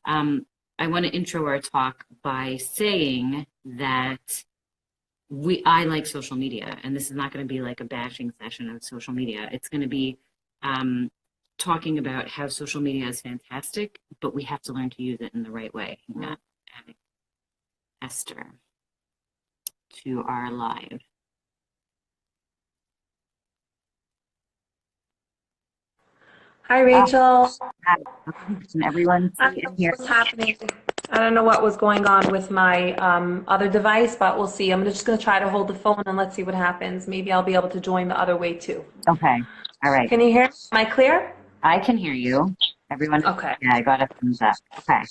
I want to intro our talk by saying that I like social media, and this is not going to be like a bashing session of social media. It's going to be talking about how social media is fantastic, but we have to learn to use it in the right way. Not adding Esther to our live. Hi, Rachel. Can everyone I see don't and know hear? what's happening. I don't know what was going on with my other device, but we'll see. I'm just going to try to hold the phone and let's see what happens. Maybe I'll be able to join the other way too. Okay. All right. Can you hear me? Am I clear? I can hear you. Everyone. Okay. Yeah, I got a thumbs up. Okay.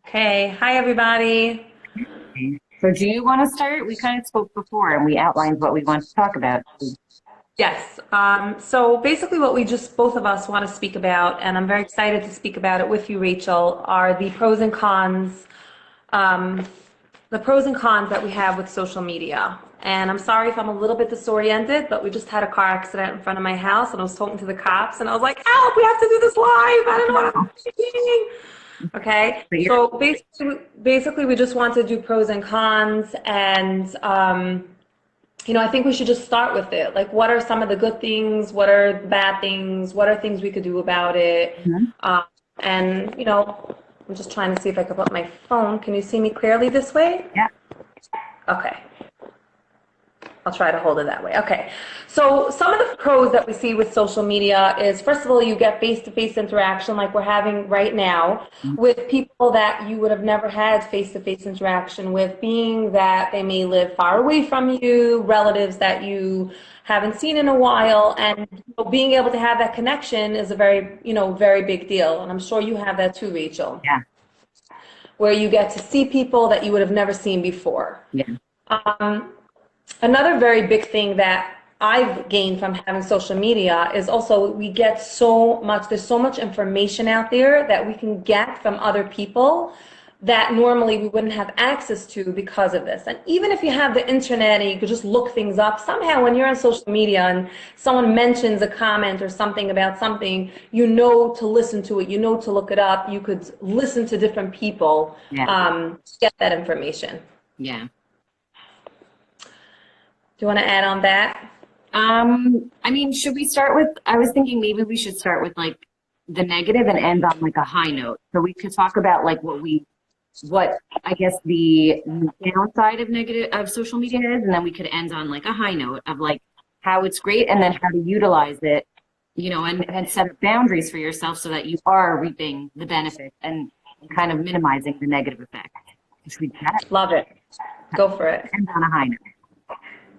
Okay. Hi, everybody. So do you want to start? We kind of spoke before and we outlined what we want to talk about. Yes. So basically what we just both of us want to speak about, and I'm very excited to speak about it with you, Rachel, are the pros and cons, that we have with social media. And I'm sorry if I'm a little bit disoriented, but we just had a car accident in front of my house and I was talking to the cops and I was like, help, we have to do this live. I don't know what I'm doing. Okay. So basically we just want to do pros and cons and, I think we should just start with it. Like, what are some of the good things? What are the bad things? What are things we could do about it? And, I'm just trying to see if I can put my phone. Can you see me clearly this way? Yeah. Okay. I'll try to hold it that way. Okay. So some of the pros that we see with social media is, first of all, you get face-to-face interaction like we're having right now with people that you would have never had face-to-face interaction with, being that they may live far away from you, relatives that you haven't seen in a while, and being able to have that connection is a very, very big deal. And I'm sure you have that too, Rachel. Yeah. Where you get to see people that you would have never seen before. Yeah. Another very big thing that I've gained from having social media is also we get there's so much information out there that we can get from other people that normally we wouldn't have access to because of this. And even if you have the internet and you could just look things up, somehow when you're on social media and someone mentions a comment or something about something, to listen to it, to look it up, you could listen to different people, get that information. Yeah. Do you want to add on that? Should we start with, I was thinking maybe we should start with like the negative and end on like a high note. So we could talk about like what I guess the downside of social media is, and then we could end on like a high note of like how it's great and then how to utilize it, and set up boundaries for yourself so that you are reaping the benefits and kind of minimizing the negative effect. Love it. Go for it. End on a high note.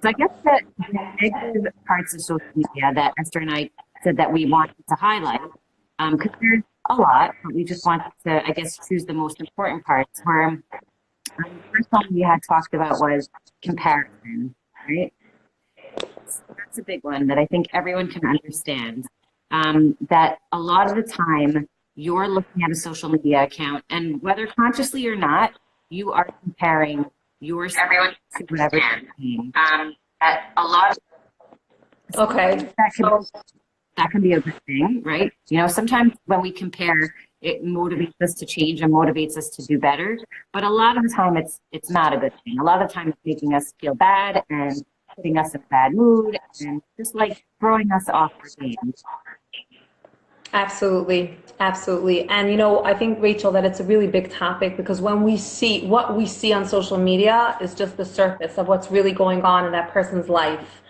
So I guess that the negative parts of social media that Esther and I said that we wanted to highlight, because there's a lot, but we just wanted to, I guess, choose the most important parts. Where the first one we had talked about was comparison, right? So that's a big one that I think everyone can understand. That a lot of the time you're looking at a social media account, and whether consciously or not, you are comparing yourself to whatever you're seeing. That a lot of that can be a good thing, right? Sometimes when we compare, it motivates us to change and motivates us to do better. But a lot of the time, it's not a good thing. A lot of the time, it's making us feel bad and putting us in a bad mood and just like throwing us off our game. Absolutely. Absolutely. And, I think, Rachel, that it's a really big topic because what we see on social media is just the surface of what's really going on in that person's life.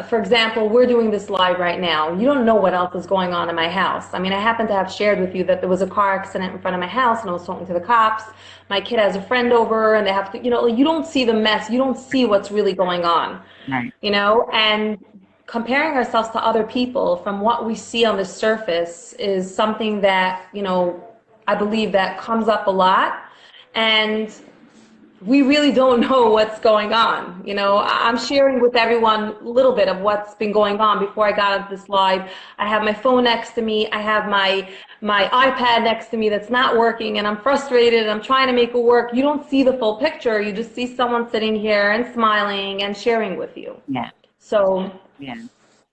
For example, we're doing this live right now. You don't know what else is going on in my house. I happen to have shared with you that there was a car accident in front of my house and I was talking to the cops. My kid has a friend over and they have to, you don't see the mess. You don't see what's really going on, right. And comparing ourselves to other people from what we see on the surface is something that, I believe that comes up a lot. And we really don't know what's going on. I'm sharing with everyone a little bit of what's been going on before I got on this live. I have my phone next to me. I have my iPad next to me that's not working and I'm frustrated and I'm trying to make it work. You don't see the full picture. You just see someone sitting here and smiling and sharing with you. Yeah. So, yeah.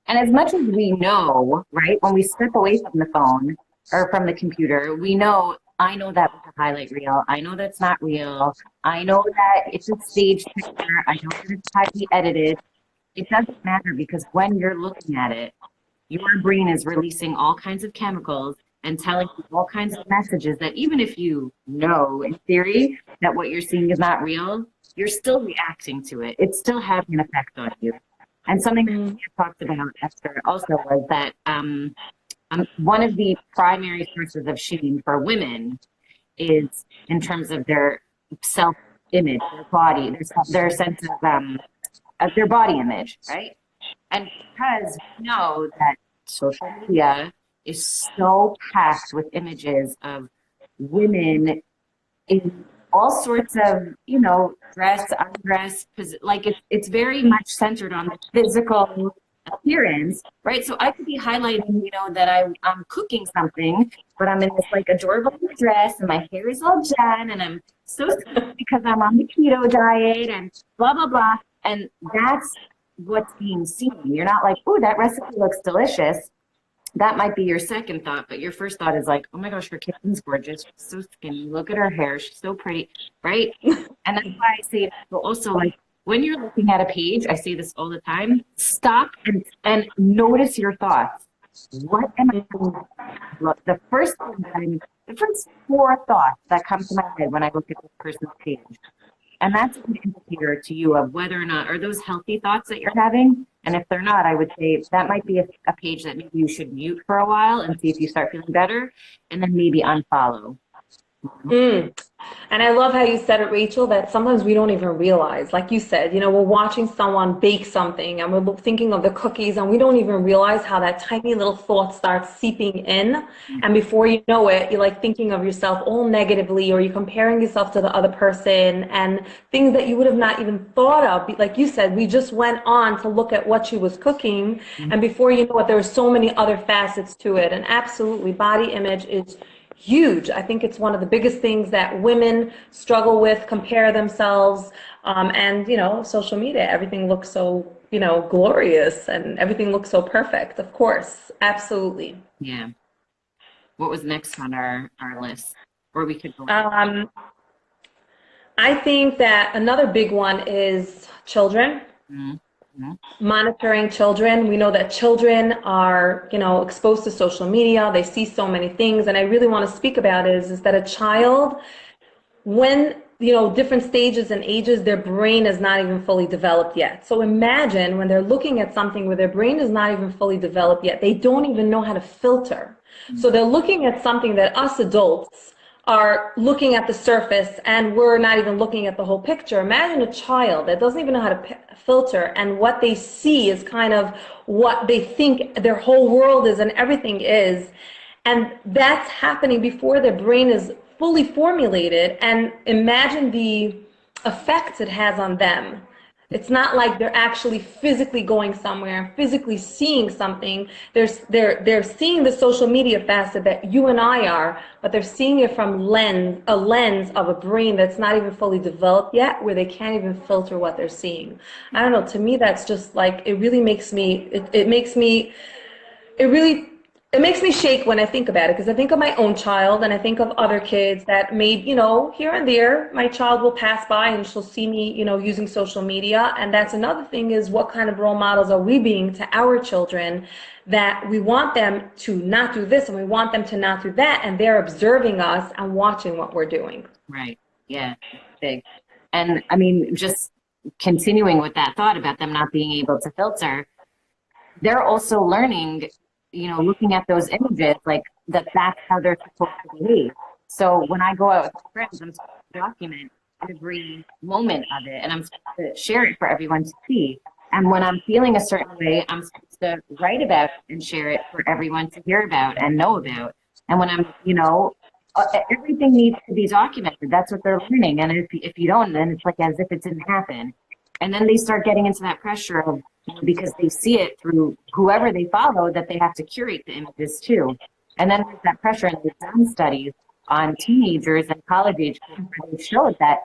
And as much as we know, right, when we step away from the phone, or from the computer, I know that was a highlight reel. I know that's not real. I know that it's a staged picture. I know that it's highly edited. It doesn't matter because when you're looking at it, your brain is releasing all kinds of chemicals and telling you all kinds of messages that even if you know in theory that what you're seeing is not real, you're still reacting to it. It's still having an effect on you. And something that you talked about, Esther, also was that one of the primary sources of shame for women is in terms of their self-image, their body, their sense of their body image, right? And because we know that social media is so packed with images of women in all sorts of, dress, undress, like it's very much centered on the physical appearance, right? So I could be highlighting, that I'm cooking something, but I'm in this like adorable dress and my hair is all done and I'm so skinny because I'm on the keto diet and blah, blah, blah. And that's what's being seen. You're not like, oh, that recipe looks delicious. That might be your second thought, but your first thought is like, oh my gosh, her kitchen's gorgeous. She's so skinny. Look at her hair. She's so pretty, right? And that's why I say, but also like when you're looking at a page, I say this all the time, stop and notice your thoughts. What am I doing? Look, the first 4 thoughts that come to my head when I look at this person's page. And that's an indicator to you of whether or not, are those healthy thoughts that you're having? And if they're not, I would say that might be a page that maybe you should mute for a while and see if you start feeling better, and then maybe unfollow. And I love how you said it, Rachel, that sometimes we don't even realize, like you said, we're watching someone bake something and we're thinking of the cookies and we don't even realize how that tiny little thought starts seeping in. And before you know it, you're like thinking of yourself all negatively, or you're comparing yourself to the other person and things that you would have not even thought of. Like you said, we just went on to look at what she was cooking. And before you know it, there are so many other facets to it. And absolutely, body image is huge. I think it's one of the biggest things that women struggle with, compare themselves, and social media, everything looks so, glorious and everything looks so perfect. Of course, absolutely. Yeah. What was next on our list? Or we could go I think that another big one is children. Monitoring children. We know that children are, exposed to social media. They see so many things. And I really want to speak about is that a child, when, different stages and ages, their brain is not even fully developed yet. So imagine when they're looking at something where their brain is not even fully developed yet, they don't even know how to filter. So they're looking at something that us adults are looking at the surface and we're not even looking at the whole picture. Imagine a child that doesn't even know how to filter, and what they see is kind of what they think their whole world is and everything is. And that's happening before their brain is fully formulated. And imagine the effects it has on them. It's not like they're actually physically going somewhere, physically seeing something. They're seeing the social media facet that you and I are, but they're seeing it from a lens of a brain that's not even fully developed yet, where they can't even filter what they're seeing. I don't know. To me, that's just like, it really makes me, it makes me shake when I think about it, because I think of my own child and I think of other kids that may, here and there, my child will pass by and she'll see me, using social media. And that's another thing, is what kind of role models are we being to our children, that we want them to not do this and we want them to not do that, and they're observing us and watching what we're doing. Right. Yeah. Big. And I mean, just continuing with that thought about them not being able to filter, they're also learning, looking at those images, like that's how they're supposed to behave. So when I go out with friends, I'm supposed to document every moment of it, and I'm supposed to share it for everyone to see. And when I'm feeling a certain way, I'm supposed to write about it and share it for everyone to hear about and know about. And when I'm, everything needs to be documented. That's what they're learning. And if you don't, then it's like as if it didn't happen. And then they start getting into that pressure of, because they see it through whoever they follow, that they have to curate the images too. And then there's that pressure, and they've done studies on teenagers and college age kids where they've showed that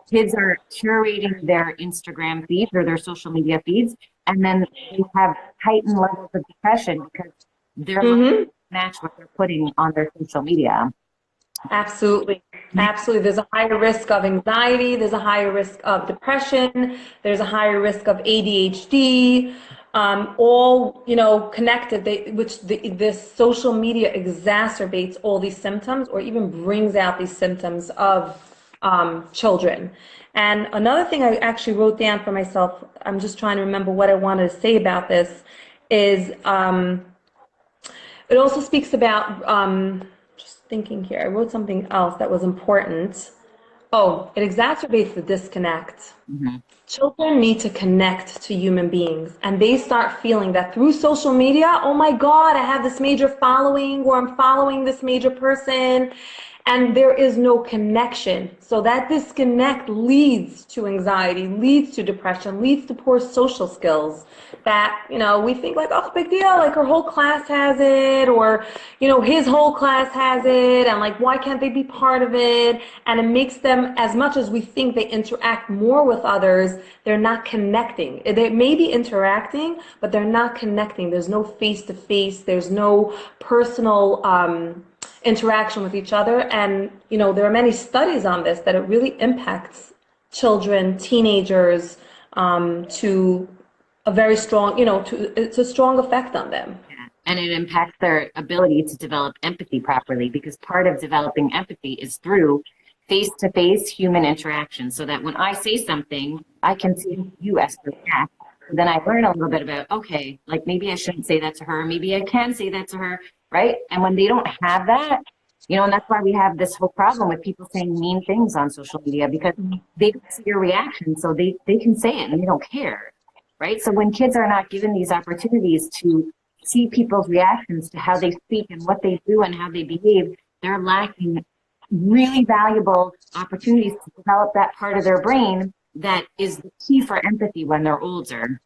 kids are curating their Instagram feeds or their social media feeds, and then they have heightened levels of depression because they're match what they're putting on their social media. Absolutely. Absolutely. There's a higher risk of anxiety. There's a higher risk of depression. There's a higher risk of ADHD, all, connected, this social media exacerbates all these symptoms or even brings out these symptoms of children. And another thing I actually wrote down for myself, I'm just trying to remember what I wanted to say about this, is it also speaks about, just thinking here, I wrote something else that was important. Oh, it exacerbates the disconnect. Mm-hmm. Children need to connect to human beings, and they start feeling that through social media, oh my God, I have this major following, or I'm following this major person, and there is no connection. So that disconnect leads to anxiety, leads to depression, leads to poor social skills that, we think like, oh, big deal, like her whole class has it, or, his whole class has it, and like, why can't they be part of it? And it makes them, as much as we think they interact more with others, they're not connecting. They may be interacting, but they're not connecting. There's no face-to-face, there's no personal interaction with each other. And there are many studies on this, that it really impacts children, teenagers, to a very strong, it's a strong effect on them. Yeah. And it impacts their ability to develop empathy properly, because part of developing empathy is through face-to-face human interaction, so that when I say something, I can see you as the react. Then I learn a little bit about, okay, like maybe I shouldn't say that to her, maybe I can say that to her, right? And when they don't have that, and that's why we have this whole problem with people saying mean things on social media, because they don't see your reaction, so they can say it and they don't care, right? So when kids are not given these opportunities to see people's reactions to how they speak and what they do and how they behave, they're lacking really valuable opportunities to develop that part of their brain that is the key for empathy when they're older.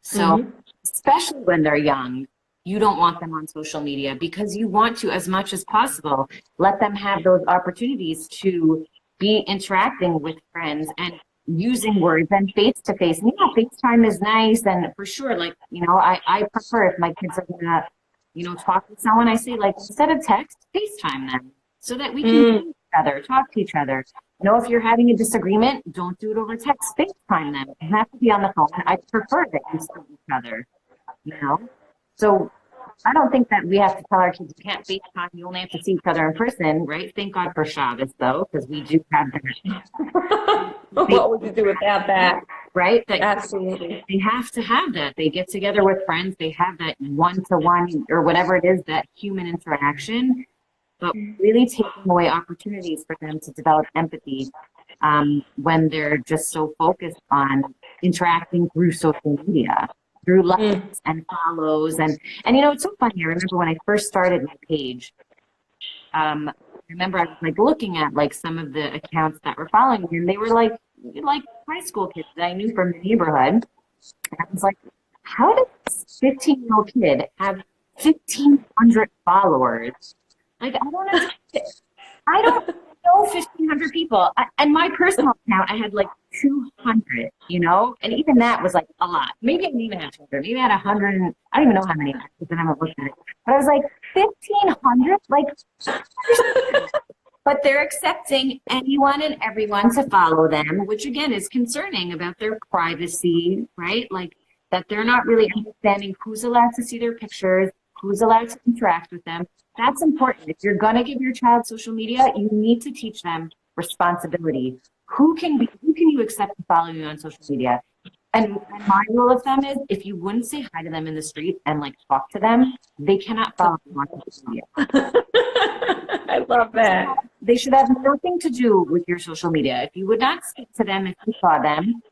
So especially when they're young, you don't want them on social media, because you want to, as much as possible, let them have those opportunities to be interacting with friends and using words and face-to-face. And, FaceTime is nice, and for sure, like, I prefer, if my kids are gonna, talk to someone, I say, like, instead of text, FaceTime them, so that we can see each other, talk to each other. If you're having a disagreement, don't do it over text, FaceTime them. You have to be on the phone. I prefer that you see each other, So I don't think that we have to tell our kids you can't FaceTime, you only have to see each other in person, right? Thank God for Shabbos, though, because we do have that. What would you do without that? Right? Absolutely. They have to have that. They get together with friends. They have that one-to-one or whatever it is, that human interaction. But really taking away opportunities for them to develop empathy when they're just so focused on interacting through social media, through likes and follows. And it's so funny. I remember when I first started my page, I remember I was like looking at like some of the accounts that were following me, and they were like high school kids that I knew from the neighborhood. And I was like, how did this 15-year-old kid have 1,500 followers? Like, I don't know. I don't know 1,500 people. And my personal account, I had like 200, and even that was like a lot. Maybe I didn't even have 200. Maybe I had 100. And I don't even know how many, because I haven't looked at it. But I was like, 1,500? Like, but they're accepting anyone and everyone to follow them, which again is concerning about their privacy, right? Like, that they're not really understanding who's allowed to see their pictures, who's allowed to interact with them. That's important. If you're going to give your child social media, you need to teach them responsibility. Who can you accept to follow you on social media? And my rule of thumb is, if you wouldn't say hi to them in the street and like talk to them, they cannot follow you on social media. I love that. They should have nothing to do with your social media. If you would not speak to them if you saw them,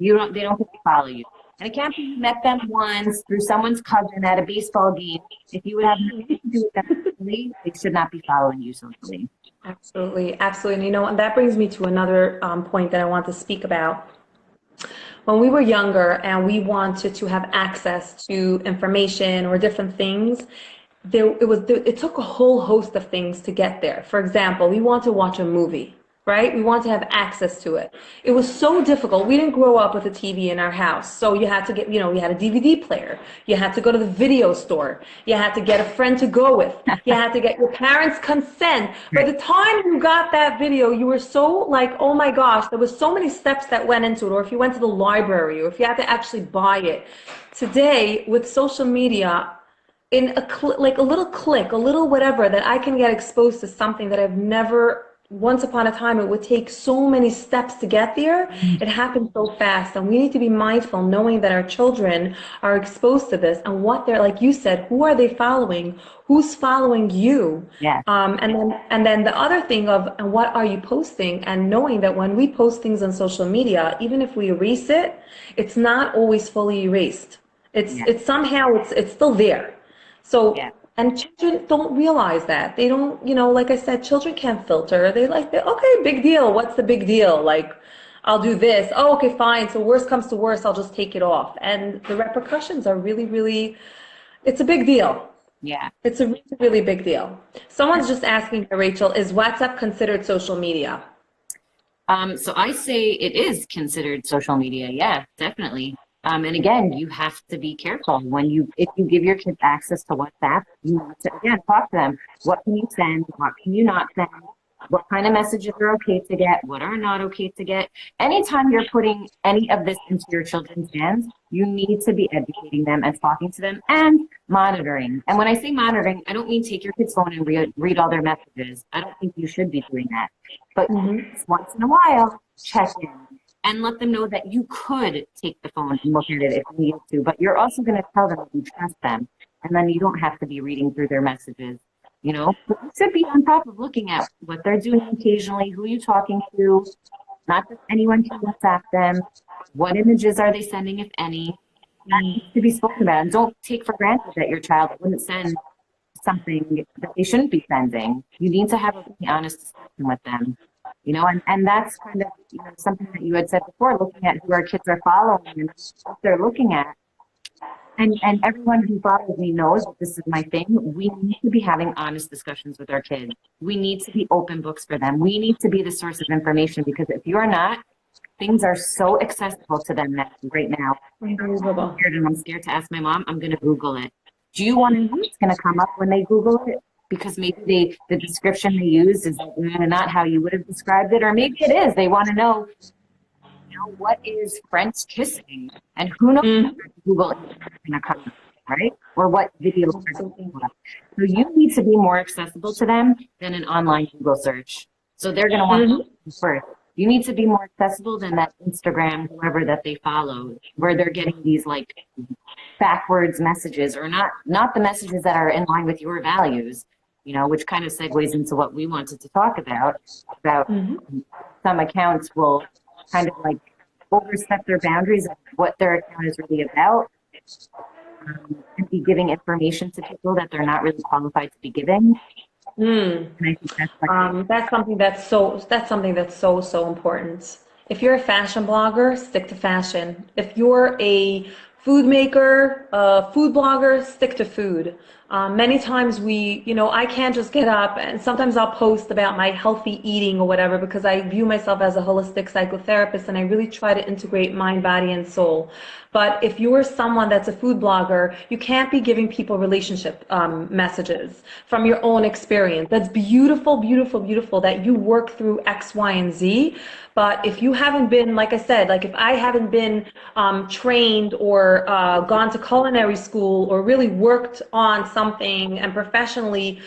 they don't get to follow you. And it can't be you met them once through someone's cousin at a baseball game. If you would have nothing to do with them socially, they should not be following you socially. Absolutely, absolutely. And and that brings me to another point that I want to speak about. When we were younger and we wanted to have access to information or different things, it took a whole host of things to get there. For example, we want to watch a movie. right? We want to have access to it. It was so difficult. We didn't grow up with a TV in our house. So you had to get, you had a DVD player. You had to go to the video store. You had to get a friend to go with. You had to get your parents' consent. By the time you got that video, you were so like, oh my gosh, there was so many steps that went into it. Or if you went to the library, or if you had to actually buy it. Today, with social media, in like a little click, a little whatever, that I can get exposed to something that I've never. Once upon a time, it would take so many steps to get there. It happens so fast, and we need to be mindful, knowing that our children are exposed to this, and what they're, like you said, who are they following? Who's following you? Yeah. And then the other thing of, and what are you posting? And knowing that when we post things on social media, even if we erase it, it's not always fully erased. It's somehow it's still there. So. Yeah. And children don't realize that. They don't, like I said, children can't filter. They okay, big deal. What's the big deal? Like, I'll do this. Oh, okay, fine. So worst comes to worst, I'll just take it off. And the repercussions are really, really, it's a big deal. Yeah. It's a really, really big deal. Someone's just asking, Rachel, is WhatsApp considered social media? So I say it is considered social media. Yeah, definitely. And again, you have to be careful if you give your kids access to WhatsApp, you need to, again, talk to them. What can you send? What can you not send? What kind of messages are okay to get? What are not okay to get? Anytime you're putting any of this into your children's hands, you need to be educating them and talking to them and monitoring. And when I say monitoring, I don't mean take your kid's phone and read all their messages. I don't think you should be doing that. But once in a while, check in. And let them know that you could take the phone and look at it if you need to, but you're also going to tell them that you trust them, and then you don't have to be reading through their messages, But you should be on top of looking at what they're doing occasionally, who you're talking to, not that anyone can WhatsApp them, what images are they sending, if any. That needs to be spoken about, and don't take for granted that your child wouldn't send something that they shouldn't be sending. You need to have a really honest discussion with them. And that's kind of something that you had said before, looking at who our kids are following and what they're looking at. And everyone who follows me knows that this is my thing. We need to be having honest discussions with our kids. We need to be open books for them. We need to be the source of information, because if you're not, things are so accessible to them right now. I'm scared to ask my mom. I'm going to Google it. Do you want to know what's going to come up when they Google it? Because maybe the description they use is not how you would have described it, or maybe it is. They want to know, what is French kissing, and who knows Google is going to come up, right? Or what video. So you need to be more accessible to them than an online Google search. So they're going to want to first. You need to be more accessible than that Instagram, whoever that they follow, where they're getting these like backwards messages, or not the messages that are in line with your values, which kind of segues into what we wanted to talk about some accounts will kind of like overstep their boundaries of what their account is really about, and be giving information to people that they're not really qualified to be giving. And I think that's something that's so important. If you're a fashion blogger, stick to fashion. If you're a food maker, food blogger, stick to food. Many times I can't just get up, and sometimes I'll post about my healthy eating or whatever, because I view myself as a holistic psychotherapist, and I really try to integrate mind, body, and soul. But if you're someone that's a food blogger, you can't be giving people relationship messages from your own experience. That's beautiful, beautiful, beautiful that you work through X, Y, and Z. But if you haven't been, like I said, like if I haven't been trained or gone to culinary school, or really worked on something and professionally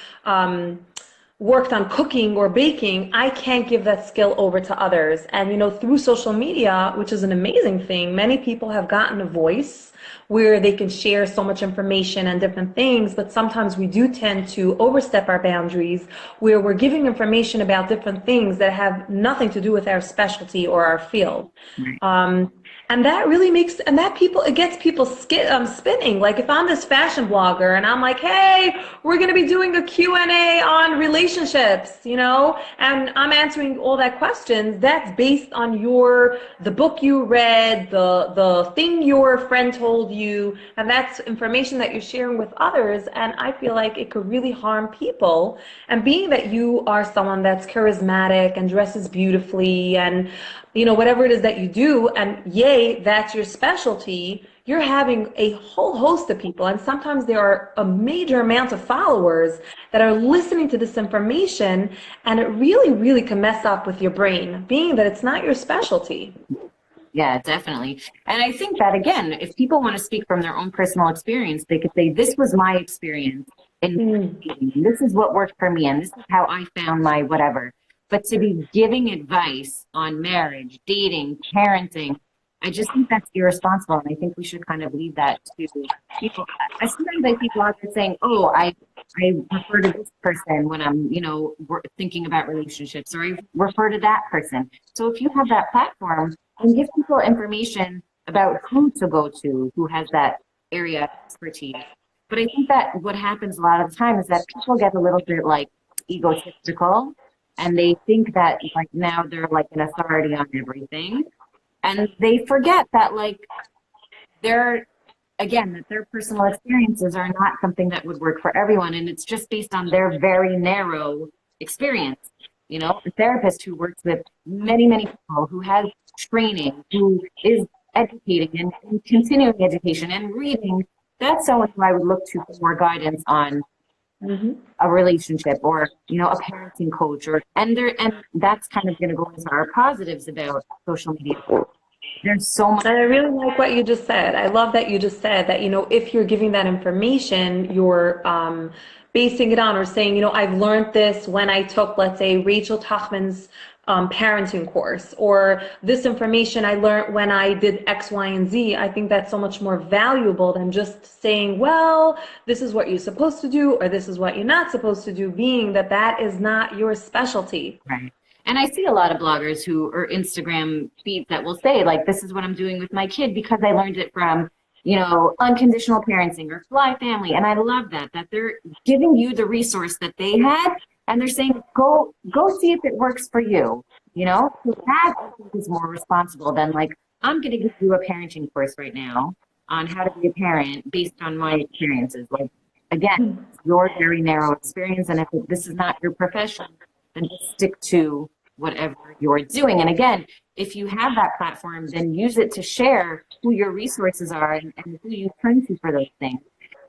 worked on cooking or baking, I can't give that skill over to others. And through social media, which is an amazing thing, many people have gotten a voice where they can share so much information and different things, but sometimes we do tend to overstep our boundaries, where we're giving information about different things that have nothing to do with our specialty or our field. And that really it gets people spinning. Like if I'm this fashion blogger and I'm like, hey, we're going to be doing a Q&A on relationship relationships, you know, and I'm answering all that questions. That's based on the book you read, the thing your friend told you, and that's information that you're sharing with others. And I feel like it could really harm people. And being that you are someone that's charismatic and dresses beautifully and, you know, whatever it is that you do, and yay, that's your specialty, you're having a whole host of people, and sometimes there are a major amount of followers that are listening to this information, and it really, really can mess up with your brain, being that it's not your specialty. Yeah, definitely. And I think that, again, if people want to speak from their own personal experience, they could say, this was my experience, and this is what worked for me, and this is how I found my whatever. But to be giving advice on marriage, dating, parenting, I just think that's irresponsible, and I think we should kind of leave that to people. I sometimes I see bloggers saying, "Oh, I refer to this person when I'm, you know, thinking about relationships, or I refer to that person." So if you have that platform, then give people information about who to go to, who has that area of expertise. But I think that what happens a lot of the time is that people get a little bit like egotistical, and they think that like now they're like an authority on everything. And they forget that, like, that their personal experiences are not something that would work for everyone. And it's just based on their very narrow experience. You know, a therapist who works with many, many people, who has training, who is educating and continuing education and reading, that's someone who I would look to for more guidance on a relationship, or, you know, a parenting coach, and that's kind of going to go into our positives about social media. There's so much. And I really like what you just said. I love that you just said that, you know, if you're giving that information, you're basing it on, or saying, you know, I've learned this when I took, let's say, Rachel Tuchman's parenting course, or this information I learned when I did X, Y, and Z. I think that's so much more valuable than just saying, well, this is what you're supposed to do, or this is what you're not supposed to do, being that that is not your specialty. Right. And I see a lot of bloggers or Instagram feeds that will say, like, this is what I'm doing with my kid because I learned it from, you know, Unconditional Parenting or Fly Family. And I love that they're giving you the resource that they had, and they're saying, go see if it works for you, you know? So that, I think, is more responsible than, like, I'm going to give you a parenting course right now on how to be a parent based on my experiences. Like, again, your very narrow experience, and if this is not your profession, then just stick to whatever you're doing. And again, if you have that platform, then use it to share who your resources are and who you turn to for those things.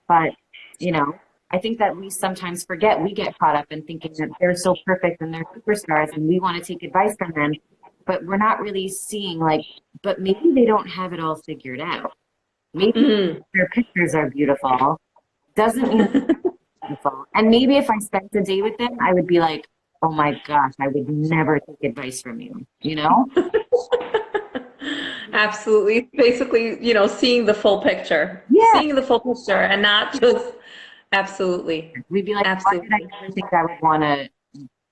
But, you know, I think that we sometimes forget, we get caught up in thinking that they're so perfect and they're superstars and we want to take advice from them, but we're not really seeing, like, but maybe they don't have it all figured out. Maybe their pictures are beautiful. Doesn't mean it's beautiful. And maybe if I spent a day with them, I would be like, oh my gosh, I would never take advice from you, you know? Absolutely. Basically, you know, seeing the full picture. Yeah. Seeing the full picture and not just, absolutely. We'd be like, Absolutely. why did I ever think I would want to,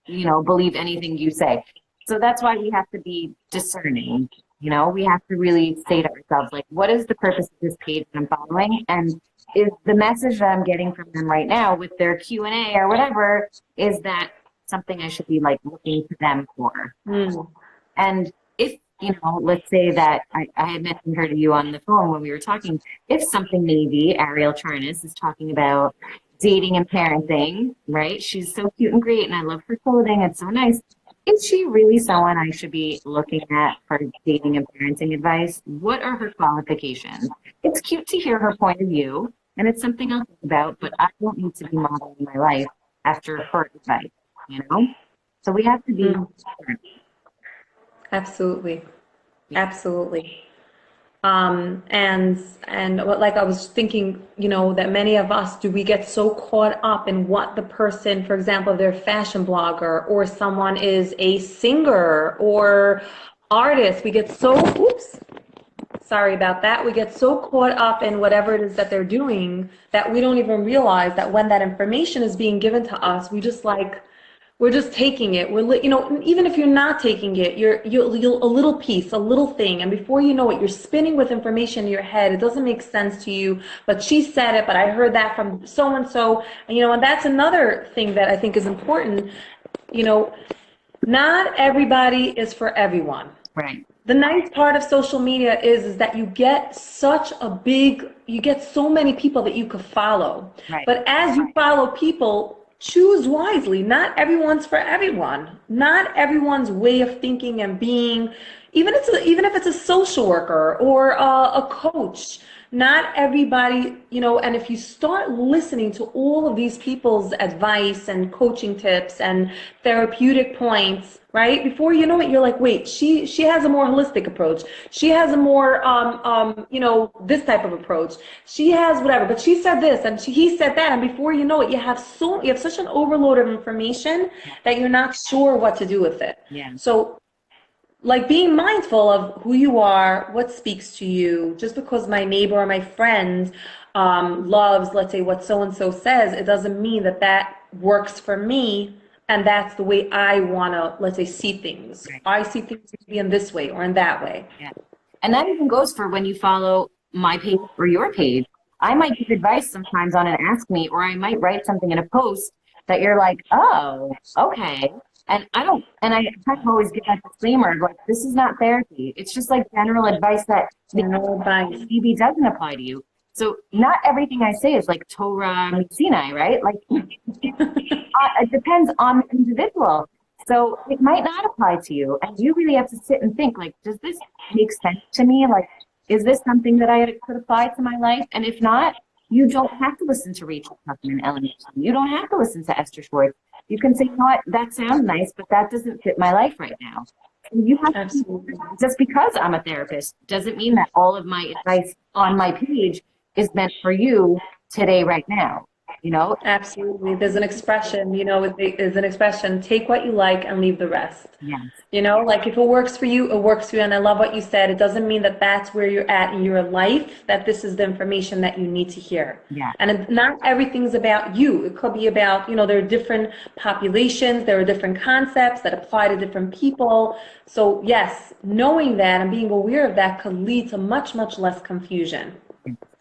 you know, believe anything you say? So that's why we have to be discerning, you know? We have to really say to ourselves, like, what is the purpose of this page that I'm following? And is the message that I'm getting from them right now with their Q&A or whatever, is that something I should be, like, looking to them for? And if, you know, let's say that I had mentioned her to you on the phone when we were talking, if something maybe Ariel Charnas is talking about dating and parenting, right? She's so cute and great, and I love her clothing, it's so nice. Is she really someone I should be looking at for dating and parenting advice? What are her qualifications? It's cute to hear her point of view, and it's something I'll think about, but I don't need to be modeling my life after her advice, you know? So we have to be Absolutely. Absolutely. And what, like I was thinking, you know, that many of us, do we get so caught up in what the person, for example, if they're a fashion blogger or someone is a singer or artist, we get so, sorry about that. We get so caught up in whatever it is that they're doing that we don't even realize that when that information is being given to us, we just like, we're just taking it. You know, even if you're not taking it, you're a little piece, a little thing, and before you know it, you're spinning with information in your head. It doesn't make sense to you, but she said it, but I heard that from so and so, and you know, and that's another thing that I think is important. You know, not everybody is for everyone. Right. The nice part of social media is that you get you get so many people that you could follow. Right. But as you follow people, choose wisely. Not everyone's for everyone. Not everyone's way of thinking and being, even if it's a social worker or a coach, not everybody, you know, and if you start listening to all of these people's advice and coaching tips and therapeutic points, right? Before you know it, you're like, wait, she has a more holistic approach. She has a more, you know, this type of approach. She has whatever, but she said this and he said that. And before you know it, you have such an overload of information that you're not sure what to do with it. Yeah. So like being mindful of who you are, what speaks to you. Just because my neighbor or my friend loves, let's say, what so-and-so says, it doesn't mean that that works for me and that's the way I want to, let's say, see things. Right. I see things to be in this way or in that way. Yeah. And that even goes for when you follow my page or your page. I might give advice sometimes on an Ask Me, or I might write something in a post that you're like, oh, okay. And I try to always give that disclaimer, like, this is not therapy. It's just like general advice that maybe doesn't apply to you. So not everything I say is like Torah Sinai, right? Like it depends on the individual. So it might not apply to you. And you really have to sit and think, like, does this make sense to me? Like, is this something that I could apply to my life? And if not, you don't have to listen to Rachel Tucker and Ellen Anderson. You don't have to listen to Esther Schwartz. You can say, you know what, that sounds nice, but that doesn't fit my life right now. And you have Absolutely. just because I'm a therapist doesn't mean that all of my advice on my page is meant for you today, right now. You know? Absolutely. There's an expression, you know, there's an expression, take what you like and leave the rest. Yes. You know, like if it works for you, it works for you. And I love what you said. It doesn't mean that that's where you're at in your life, that this is the information that you need to hear. Yeah. And not everything's about you. It could be about, you know, there are different populations, there are different concepts that apply to different people. So yes, knowing that and being aware of that could lead to much, much less confusion.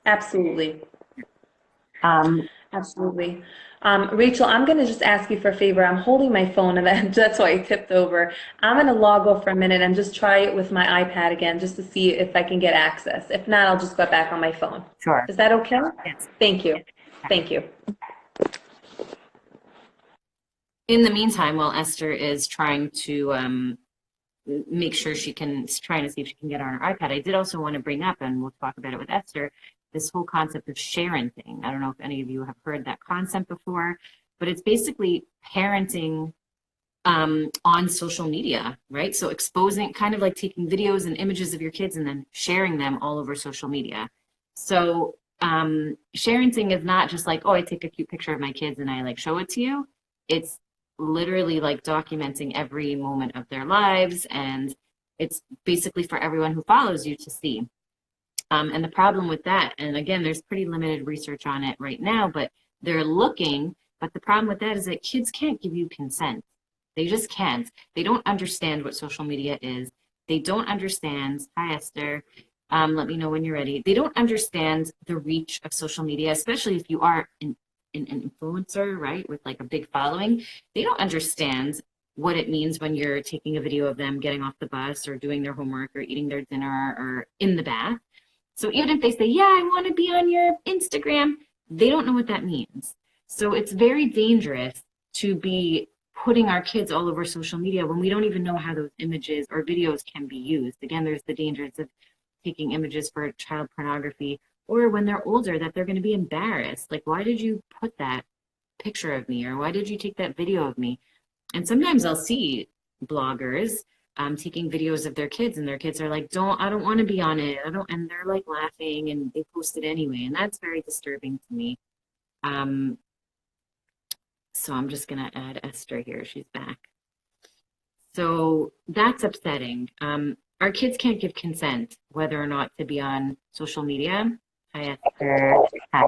Absolutely. Absolutely. Rachel, I'm going to just ask you for a favor. I'm holding my phone and that's why I tipped over. I'm going to log off for a minute and just try it with my iPad again just to see if I can get access. If not, I'll just go back on my phone. Sure. Is that okay? Yes. Thank you. Thank you. In the meantime, while Esther is trying to make sure trying to see if she can get on her iPad, I did also want to bring up, and we'll talk about it with Esther, this whole concept of sharing thing. I don't know if any of you have heard that concept before, but it's basically parenting on social media, right? So exposing, kind of like taking videos and images of your kids and then sharing them all over social media. So sharing thing is not just like, oh, I take a cute picture of my kids and I like show it to you. It's literally like documenting every moment of their lives, and it's basically for everyone who follows you to see. And the problem with that, and again, there's pretty limited research on it right now, but they're looking, but the problem with that is that kids can't give you consent. They just can't. They don't understand what social media is. They don't understand, hi Esther, let me know when you're ready. They don't understand the reach of social media, especially if you are an influencer, right, with like a big following. They don't understand what it means when you're taking a video of them getting off the bus or doing their homework or eating their dinner or in the bath. So even if they say, yeah, I want to be on your Instagram, they don't know what that means. So it's very dangerous to be putting our kids all over social media when we don't even know how those images or videos can be used. Again, there's the dangers of taking images for child pornography, or when they're older that they're going to be embarrassed. Like, why did you put that picture of me? Or why did you take that video of me? And sometimes I'll see bloggers taking videos of their kids, and their kids are like, I don't want to be on it. And they're like laughing, and they post it anyway. And that's very disturbing to me. So I'm just going to add Esther here. She's back. So that's upsetting. Our kids can't give consent whether or not to be on social media. Hi, Esther. Hi.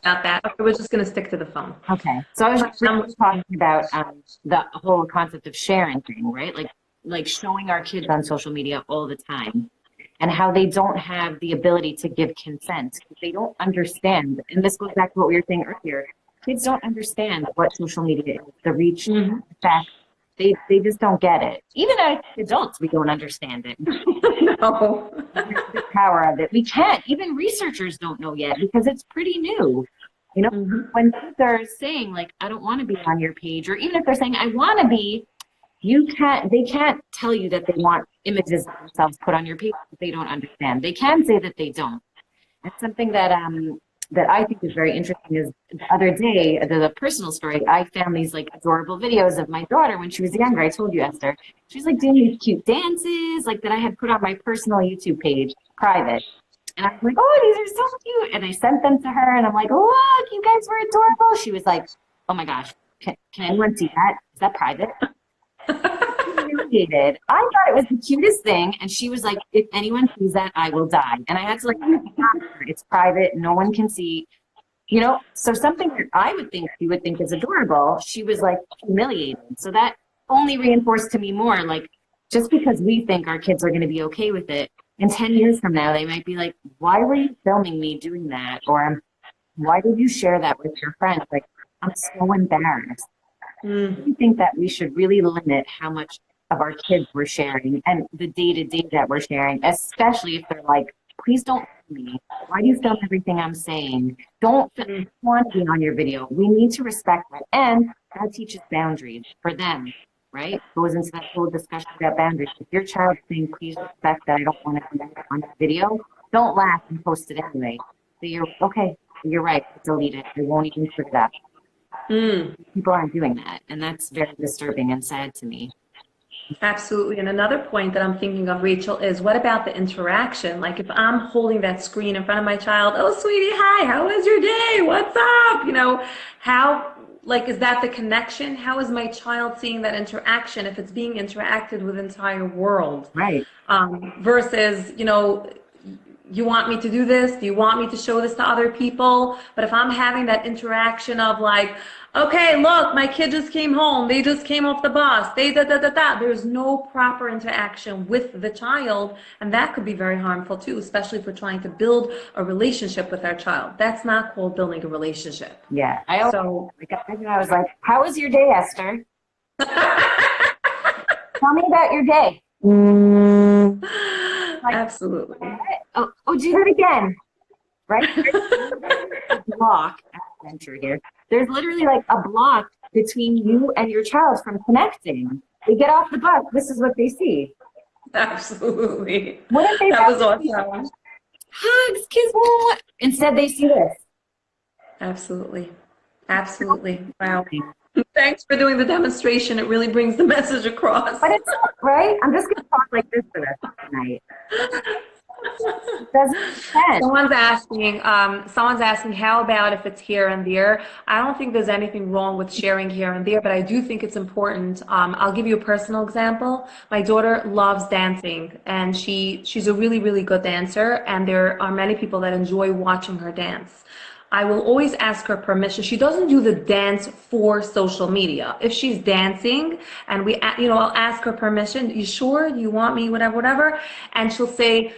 about that. Okay, we're just going to stick to the phone. Okay. So I was just really talking about the whole concept of sharing thing, right? Like showing our kids on social media all the time and how they don't have the ability to give consent. They don't understand. And this goes back to what we were saying earlier. Kids don't understand what social media is, the reach, the fact. They just don't get it. Even as adults, we don't understand it. No. The power of it. We can't. Even researchers don't know yet because it's pretty new. You know, when kids are saying like, I don't want to be on your page, or even if they're saying, I want to be, they can't tell you that they want images of themselves put on your page if they don't understand. They can say that they don't. It's something that that I think is very interesting is the other day, the personal story, I found these like adorable videos of my daughter when she was younger. I told you, Esther, she's like doing these cute dances like that I had put on my personal YouTube page, private. And I was like, oh, these are so cute. And I sent them to her and I'm like, look, you guys were adorable. She was like, oh my gosh, can anyone see that? Is that private? Humiliated. I thought it was the cutest thing, and she was like, if anyone sees that, I will die. And I had to like, it's private, no one can see, you know. So something that I would think she would think is adorable, she was like humiliated. So that only reinforced to me more, like, just because we think our kids are going to be okay with it, in 10 years from now, they might be like, why were you filming me doing that? Or why did you share that with your friends? Like, I'm so embarrassed. I think that we should really limit how much of our kids we're sharing and the day-to-day that we're sharing, especially if they're like, please don't film me. Why do you film everything I'm saying? Don't want to be on your video. We need to respect that. And that teaches boundaries for them, right? Goes into that whole discussion about boundaries. If your child's saying, please respect that I don't want to be on the video, don't laugh and post it anyway. So you're, okay, you're right, delete it. I won't even put it up. People aren't doing that, and that's very disturbing and sad to me. Absolutely. And another point that I'm thinking of, Rachel, is what about the interaction? Like if I'm holding that screen in front of my child, oh, sweetie, hi, how was your day? What's up? You know, how, like, is that the connection? How is my child seeing that interaction if it's being interacted with the entire world? Right. Versus, you know, you want me to do this? Do you want me to show this to other people? But if I'm having that interaction of like, okay, look, my kid just came home. They just came off the bus. They da. There's no proper interaction with the child. And that could be very harmful too, especially if we're trying to build a relationship with our child. That's not called building a relationship. Yeah. I was like, how was your day, Esther? Tell me about your day. Like, absolutely. Oh, do it again. Right? A block here. There's literally like a block between you and your child from connecting. They get off the bus. This is what they see. Absolutely. What if they that was awesome. Hugs, kiss. Instead, they see this. Absolutely. Absolutely. Wow. Thanks for doing the demonstration. It really brings the message across. But it's right. I'm just going to talk like this for the rest of the night. Doesn't make sense. Someone's asking, how about if it's here and there? I don't think there's anything wrong with sharing here and there, but I do think it's important. I'll give you a personal example. My daughter loves dancing, and she's a really, really good dancer, and there are many people that enjoy watching her dance. I will always ask her permission. She doesn't do the dance for social media. If she's dancing and I'll ask her permission. You sure? You want me? Whatever. And she'll say,